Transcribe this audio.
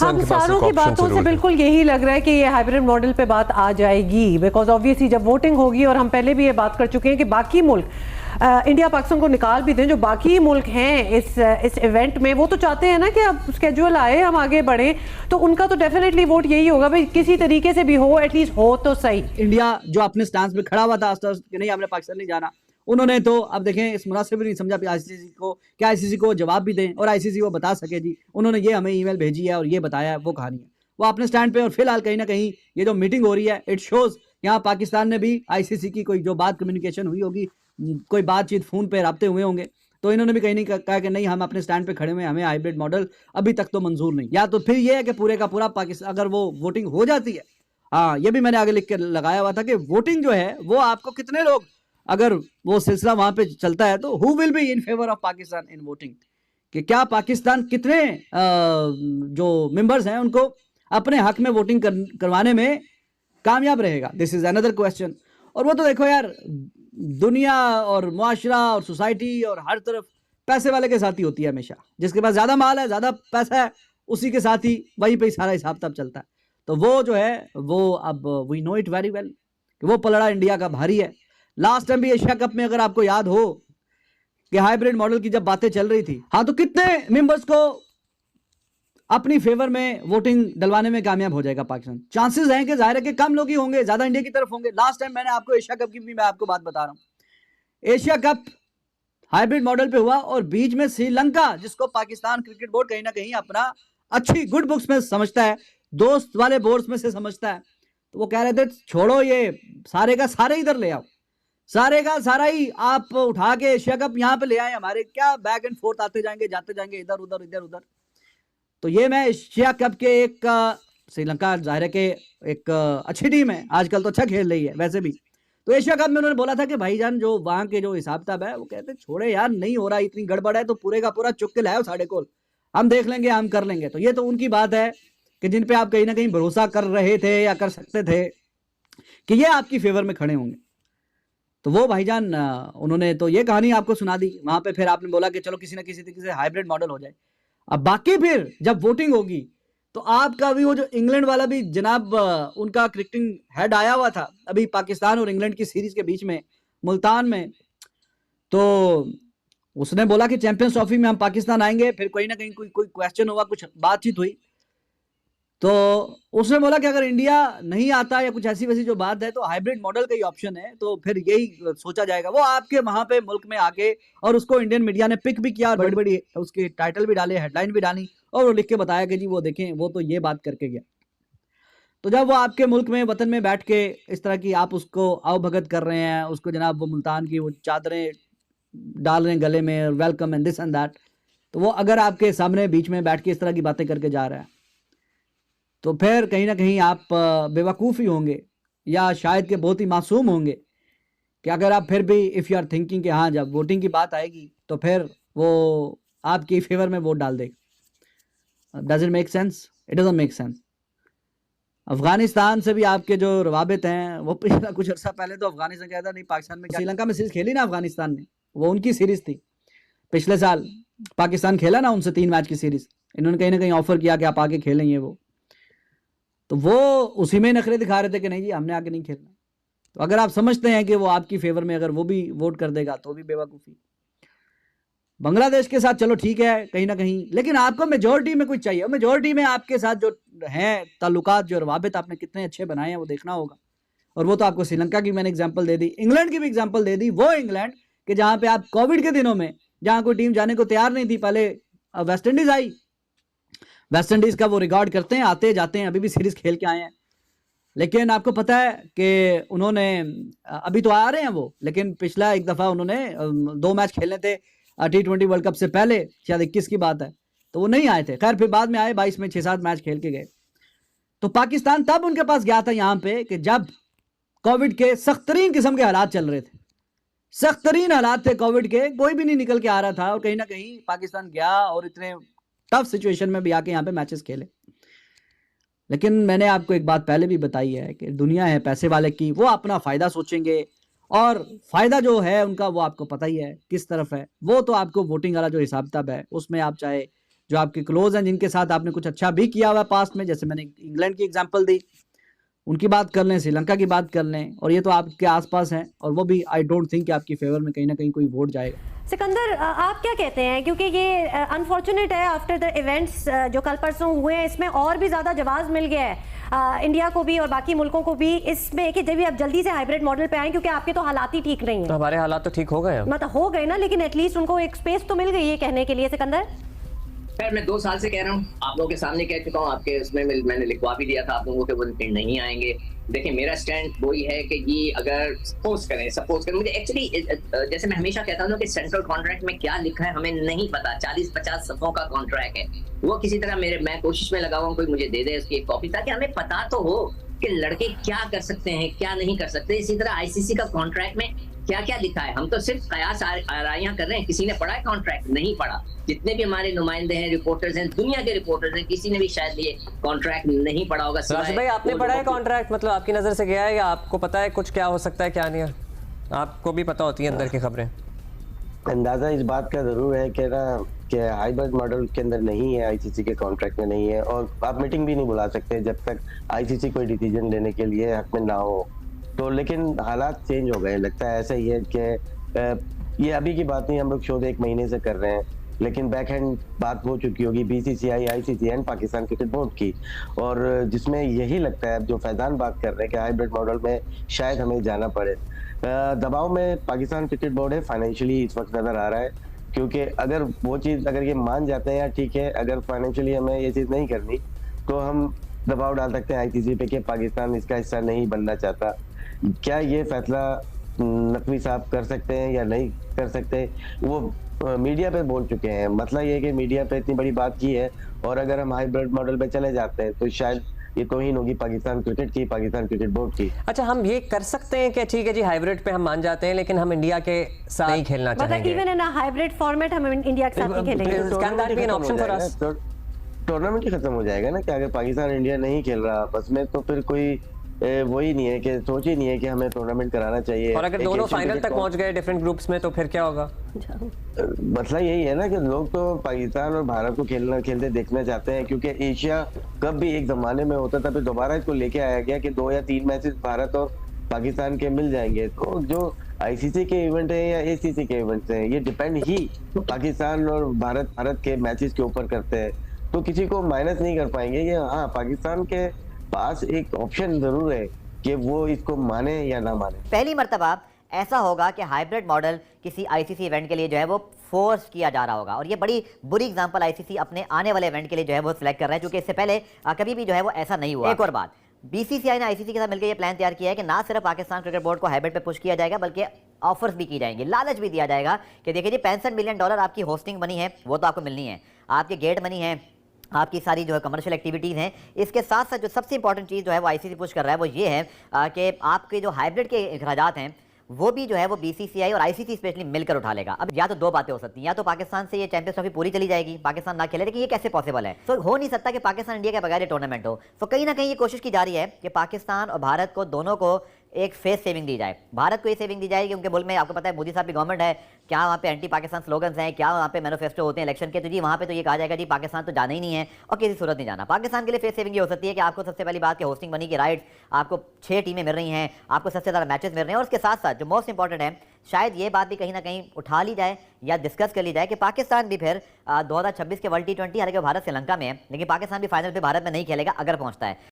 पाकिस्तान हम के पास सारों एक की ऑप्शन बातों से जरूर है। बिल्कुल यही लग रहा है कि ये हाइब्रिड मॉडल पे बात आ जाएगी, बिकॉज ऑब्वियसली जब वोटिंग होगी, और हम पहले भी ये बात कर चुके हैं कि बाकी मुल्क इंडिया पाकिस्तान को निकाल भी दें, जो बाकी मुल्क हैं इस इवेंट में, वो तो चाहते हैं ना कि अब स्केड्यूल आए, हम आगे बढ़ें, तो उनका तो डेफिनेटली वोट यही होगा भाई किसी तरीके से भी हो, एटलीस्ट हो तो सही। इंडिया जो अपने स्टांस पे खड़ा हुआ था कि नहीं हमने पाकिस्तान नहीं जाना, उन्होंने तो अब देखें इस मुनासिब नहीं समझा आईसीसी को, क्या आईसीसी को जवाब भी दें और आईसीसी को बता सके जी उन्होंने ये हमें ईमेल भेजी है और ये बताया है, वो कहानी है वो अपने स्टैंड पे। और फिलहाल कहीं ना कहीं ये जो मीटिंग हो रही है इट शोज यहाँ पाकिस्तान ने भी आईसीसी की कोई जो बात कम्युनिकेशन हुई होगी, कोई बातचीत फोन पे रब्ते हुए होंगे, तो इन्होंने भी कहीं नहीं कहा कि नहीं हम अपने स्टैंड पे खड़े हुए, हमें हाइब्रिड मॉडल अभी तक तो मंजूर नहीं। या तो फिर ये है कि पूरे का पूरा पाकिस्तान अगर वो वोटिंग हो जाती है, हाँ ये भी मैंने आगे लिख के लगाया हुआ था कि वोटिंग जो है वो आपको कितने लोग, अगर वो सिलसिला वहां पे चलता है तो who will be in favour of Pakistan in voting, कि क्या पाकिस्तान कितने जो मेंबर्स हैं उनको अपने हक में वोटिंग करवाने में कामयाब रहेगा, दिस इज अनदर क्वेश्चन। और वो तो देखो यार दुनिया और मुआशरा और सोसाइटी और हर तरफ पैसे वाले के साथ ही होती है हमेशा, जिसके पास ज्यादा माल है ज्यादा पैसा है उसी के साथ ही वहीं पे सारा हिसाब तब चलता है। तो वो जो है वो अब we know it very well कि वो पलड़ा इंडिया का भारी है। लास्ट टाइम भी एशिया कप में अगर आपको याद हो कि हाइब्रिड मॉडल की जब बातें चल रही थी, हाँ तो कितने मेंबर्स को अपनी फेवर में वोटिंग डलवाने में कामयाब हो जाएगा पाकिस्तान? चांसेस हैं कि जाहिर है कि कम लोग ही होंगे, ज्यादा इंडिया की तरफ होंगे। लास्ट टाइम मैंने आपको एशिया कप की भी मैं आपको बात बता रहा हूं, एशिया कप हाइब्रिड मॉडल पे हुआ और बीच में श्रीलंका, जिसको पाकिस्तान क्रिकेट बोर्ड कहीं ना कहीं अपना अच्छी गुड बुक्स में समझता है, दोस्त वाले बोर्ड्स में से समझता है, तो वो कह रहे थे छोड़ो ये सारे का सारे इधर ले आओ, सारे का सारा ही आप उठा के एशिया कप यहाँ पे ले आए, हमारे क्या बैक एंड फोर्थ आते जाएंगे जाते जाएंगे इधर उधर इधर उधर। तो ये मैं एशिया कप के एक श्रीलंका जाहिर है कि एक अच्छी टीम है, आजकल तो अच्छा खेल रही है वैसे भी, तो एशिया कप में उन्होंने बोला था कि भाईजान जो वहां के जो हिसाब किताब है वो कहते छोड़े यार नहीं हो रहा, इतनी गड़बड़ है तो पूरे का पूरा चुक के लाओ साढ़े को, हम देख लेंगे हम कर लेंगे। तो ये तो उनकी बात है कि जिन पे आप कहीं ना कहीं भरोसा कर रहे थे या कर सकते थे कि ये आपकी फेवर में खड़े होंगे, तो वो भाईजान उन्होंने तो ये कहानी आपको सुना दी वहां पे। फिर आपने बोला कि चलो किसी ना किसी तरीके से हाइब्रिड मॉडल हो जाए। अब बाकी फिर जब वोटिंग होगी तो आपका भी वो जो इंग्लैंड वाला भी जनाब उनका क्रिकेटिंग हेड आया हुआ था अभी पाकिस्तान और इंग्लैंड की सीरीज के बीच में मुल्तान में, तो उसने बोला कि चैंपियंस ट्रॉफी में हम पाकिस्तान आएंगे। फिर कहीं ना कहीं कोई क्वेश्चन हुआ, कुछ बातचीत हुई, तो उसने बोला कि अगर इंडिया नहीं आता या कुछ ऐसी वैसी जो बात है तो हाइब्रिड मॉडल का ही ऑप्शन है, तो फिर यही सोचा जाएगा। वो आपके वहां पे मुल्क में आके और उसको इंडियन मीडिया ने पिक भी किया और बड़ी बड़ी उसके टाइटल भी डाले, हेडलाइन भी डाली और वो लिख के बताया कि जी वो देखें वो तो ये बात करके गया। तो जब वो आपके मुल्क में वतन में बैठ के इस तरह की आप उसको आवभगत कर रहे हैं, उसको जनाब वो मुल्तान की वो चादरें डाल रहे हैं गले में, welcome and this and that, तो वो अगर आपके सामने बीच में बैठ के इस तरह की बातें करके जा रहा है तो फिर कहीं ना कहीं आप बेवकूफ़ ही होंगे या शायद के बहुत ही मासूम होंगे कि अगर आप फिर भी इफ़ यू आर थिंकिंग कि हाँ जब वोटिंग की बात आएगी तो फिर वो आपकी फेवर में वोट डाल देगा। Does it make sense? It doesn't make sense. Afghanistan से भी आपके जो रवाबित हैं वो पिछला कुछ अर्सा पहले तो अफगानिस्तान कहता नहीं पाकिस्तान में, श्रीलंका में सीरीज खेली ना अफगानिस्तान ने, वो उनकी सीरीज थी पिछले साल, पाकिस्तान खेला ना उनसे 3 मैच की सीरीज, इन्होंने कहीं ना कहीं ऑफर किया कि आप आके खेलेंगे वो, तो वो उसी में नखरे दिखा रहे थे कि नहीं जी हमने आगे नहीं खेलना। तो अगर आप समझते हैं कि वो आपकी फेवर में अगर वो भी वोट कर देगा तो भी बेवकूफ़ी। बांग्लादेश के साथ चलो ठीक है कहीं ना कहीं, लेकिन आपको मेजोरिटी में कुछ चाहिए, मेजोरिटी में आपके साथ जो हैं ताल्लुकात जो रवाबित आपने कितने अच्छे बनाए हैं वो देखना होगा। और वो तो आपको श्रीलंका की मैंने एग्जाम्पल दे दी, इंग्लैंड की भी एग्जाम्पल दे दी, वो इंग्लैंड कि जहाँ पे आप कोविड के दिनों में जहाँ कोई टीम जाने को तैयार नहीं थी, पहले वेस्ट इंडीज आई, वेस्ट इंडीज का वो रिकॉर्ड करते हैं आते जाते हैं, अभी भी सीरीज खेल के आए हैं, लेकिन आपको पता है कि उन्होंने अभी तो आ रहे हैं वो, लेकिन पिछला एक दफ़ा उन्होंने 2 मैच खेलने थे T20 वर्ल्ड कप से पहले, शायद 21 की बात है, तो वो नहीं आए थे। खैर फिर बाद में आए 22 में 6-7 मैच खेल के गए। तो पाकिस्तान तब उनके पास गया था यहाँ पे कि जब कोविड के सख्त तरीन किस्म के हालात चल रहे थे, सख्त तरीन हालात थे कोविड के, कोई भी नहीं निकल के आ रहा था, और कहीं ना कहीं पाकिस्तान गया और इतने टफ सिचुएशन में भी आके यहाँ पे मैचेस खेले। लेकिन मैंने आपको एक बात पहले भी बताई है कि दुनिया है पैसे वाले की, वो अपना फ़ायदा सोचेंगे और फ़ायदा जो है उनका वो आपको पता ही है किस तरफ है। वो तो आपको वोटिंग वाला जो हिसाब किताब है उसमें आप चाहे जो आपके क्लोज हैं, जिनके साथ आपने कुछ अच्छा भी किया हुआ है पास्ट में, जैसे मैंने इंग्लैंड की एग्जांपल दी, उनकी बात कर लें, श्रीलंका की बात कर लें, और ये तो आपके आसपास हैं, और वो भी आई डोंट थिंक कि आपकी फेवर में कहीं ना कहीं कोई वोट जाएगा। सिकंदर, आप क्या कहते हैं, क्योंकि ये अनफॉर्चुनेट है आफ्टर द इवेंट्स जो कल परसों हुए हैं, इसमें और भी ज़्यादा जवाब मिल गया है इंडिया को भी और बाकी मुल्कों को भी इसमें कि जब भी आप जल्दी से हाइब्रिड मॉडल पे आए, क्योंकि आपके तो हालात ही ठीक नहीं है। तो हमारे हालात तो ठीक हो गए हैं, मतलब हो गए ना, लेकिन एटलीस्ट उनको एक स्पेस तो मिल गई है कहने के लिए। सिकंदर, खैर मैं 2 साल से कह रहा हूँ, आप लोगों के सामने कह चुका हूँ, आपके उसमें मैंने लिखवा भी दिया था आप लोगों के, वो नहीं आएंगे। देखिए मेरा स्टैंड वही है कि ये अगर सपोज करें मुझे एक्चुअली जैसे मैं हमेशा कहता हूँ कि सेंट्रल कॉन्ट्रैक्ट में क्या लिखा है हमें नहीं पता। 40-50 सफ़ों का कॉन्ट्रैक्ट है, वो किसी तरह मैं कोशिश में लगा हुआ हूँ कोई मुझे दे दे उसकी एक कॉपी, ताकि हमें पता तो हो कि लड़के क्या कर सकते हैं क्या नहीं कर सकते। इसी तरह आईसीसी का कॉन्ट्रैक्ट में क्या क्या लिखा है, हम तो सिर्फ कयास आराइयां कर रहे हैं। किसी ने पढ़ा है कॉन्ट्रैक्ट? नहीं पढ़ा। जितने भी हमारे नुमाइंदे हैं, रिपोर्टर्स हैं, दुनिया के रिपोर्टर्स हैं, किसी ने भी शायद ये कॉन्ट्रैक्ट नहीं पढ़ा होगा। राशिद भाई, आपने पढ़ा है कॉन्ट्रैक्ट? मतलब आपकी नजर से गया है या आपको पता है कुछ क्या हो सकता है क्या नहीं है? आपको भी पता होती है अंदर की खबरें? अंदाजा इस बात का जरूर है कि ना कि हाइब्रिड मॉडल के अंदर नहीं है, आईसीसी के कॉन्ट्रैक्ट में नहीं है, और आप मीटिंग भी नहीं बुला सकते जब तक आईसीसी कोई डिसीजन लेने के लिए हक में ना हो। तो लेकिन हालात चेंज हो गए, लगता है ऐसा ही है कि ये अभी की बात नहीं, हम लोग शोध 1 महीने से कर रहे हैं, लेकिन बैक हैंड बात हो चुकी होगी BCCI, ICC and Pakistan cricket board की, और जिसमें यही लगता है जो फैजान बात कर रहे हैं कि हाइब्रिड मॉडल में शायद हमें जाना पड़े। दबाव में पाकिस्तान क्रिकेट बोर्ड है फाइनेंशियली इस वक्त नजर आ रहा है, क्योंकि अगर वो चीज़ अगर ये मान जाते हैं या ठीक है, अगर फाइनेंशियली हमें ये चीज़ नहीं करनी तो हम दबाव डाल सकते हैं आईसीसी पे कि पाकिस्तान इसका हिस्सा नहीं बनना चाहता। क्या ये फैसला नकवी साहब कर सकते हैं या नहीं कर सकते, वो मीडिया पे बोल चुके हैं। मसला ये है कि मीडिया पे इतनी बड़ी बात की है, और अगर हम हाइब्रिड मॉडल पे चले जाते हैं तो शायद ये तौहीन होगी पाकिस्तान क्रिकेट की, पाकिस्तान क्रिकेट बोर्ड की। अच्छा, हम ये कर सकते हैं कि ठीक है जी हाइब्रिड पे हम मान जाते हैं, लेकिन हम इंडिया के साथ नहीं खेलना चाहेंगे। मतलब even in a hybrid format हम इंडिया के साथ नहीं खेलेंगे। Can that be an option for us? Tournament ही खत्म हो जाएगा ना कि अगर पाकिस्तान इंडिया नहीं खेल रहा आपस में, तो फिर कोई वही नहीं है कि सोच ही नहीं है कि हमें टूर्नामेंट कराना चाहिए। और अगर दोनों फाइनल तक पहुंच गए डिफरेंट ग्रुप्स में तो फिर क्या होगा? मसला यही है ना कि लोग तो पाकिस्तान और भारत को खेलते देखना चाहते हैं, क्योंकि एशिया कप भी एक जमाने में होता था, फिर दोबारा इसको लेके आया गया कि 2 या 3 मैचेस भारत और पाकिस्तान के मिल जाएंगे। तो जो आईसीसी के इवेंट है या एसीसी के इवेंट हैं, ये डिपेंड ही पाकिस्तान और भारत के मैचेस के ऊपर करते हैं, तो किसी को माइनस नहीं कर पाएंगे। ये हाँ, पाकिस्तान के पास एक ऑप्शन जरूर है कि वो इसको माने या ना माने। पहली मर्तबा ऐसा होगा कि हाइब्रिड मॉडल किसी आईसीसी इवेंट के लिए जो है वो फोर्स किया जा रहा होगा, और ये बड़ी बुरी एग्जांपल आईसीसी अपने आने वाले इवेंट के लिए जो है वो सिलेक्ट कर रहा है, क्योंकि इससे पहले कभी भी जो है वो ऐसा नहीं हुआ। एक और बात, बीसीसीआई ने आईसीसी के साथ मिलकर ये प्लान तैयार किया है कि ना सिर्फ पाकिस्तान क्रिकेट बोर्ड को हाइब्रिड पे पुश किया जाएगा, बल्कि ऑफर्स भी की जाएंगी, लालच भी दिया जाएगा कि देखिए जी $65 मिलियन आपकी होस्टिंग मनी है, वो तो आपको मिलनी है, आपके गेट मनी है, आपकी सारी जो है कमर्शियल एक्टिविटीज़ हैं। इसके साथ साथ जो सबसे इंपॉर्टेंट चीज़ जो है वो आईसीसी पुश कर रहा है वो ये है कि आपके जो हाइब्रिड के अखराजात हैं वो भी जो है वो बीसीसीआई और आईसीसी स्पेशली मिलकर उठा लेगा। अब या तो 2 बातें हो सकती हैं, या तो पाकिस्तान से ये चैंपियंस ट्रॉफी पूरी चली जाएगी, पाकिस्तान ना खेले, लेकिन ये कैसे पॉसिबल है? तो हो नहीं सकता कि पाकिस्तान इंडिया के बगैर टूर्नामेंट हो। तो कहीं ना कहीं ये कोशिश की जा रही है कि पाकिस्तान और भारत को दोनों को एक फेस सेविंग दी जाए। भारत को ये सेविंग दी जाएगी क्योंकि मुल्क में आपको पता है मोदी साहब की गवर्नमेंट है, क्या वहाँ पे एंटी पाकिस्तान स्लोगन्स हैं, क्या वहाँ पे मैनिफेस्टो होते हैं इलेक्शन के, तो जी वहाँ पे तो ये कहा जाएगा जी पाकिस्तान तो जाना ही नहीं है और किसी सूरत नहीं जाना। पाकिस्तान के लिए फेस सेविंग ये हो सकती है कि आपको सबसे पहली बात कि होस्टिंग मनी की राइट्स आपको 6 टीमें मिल रही हैं, आपको सबसे ज़्यादा मैचेस मिल रहे हैं, और उसके साथ साथ जो मोस्ट इंपॉर्टेंट है, शायद ये बात भी कहीं ना कहीं उठा ली जाए या डिस्कस कर ली जाए कि पाकिस्तान भी फिर 2026 के वर्ल्ड T20, हालांकि भारत श्रीलंका में है, लेकिन पाकिस्तान भी फाइनल पे भारत में नहीं खेलेगा अगर पहुंचता है।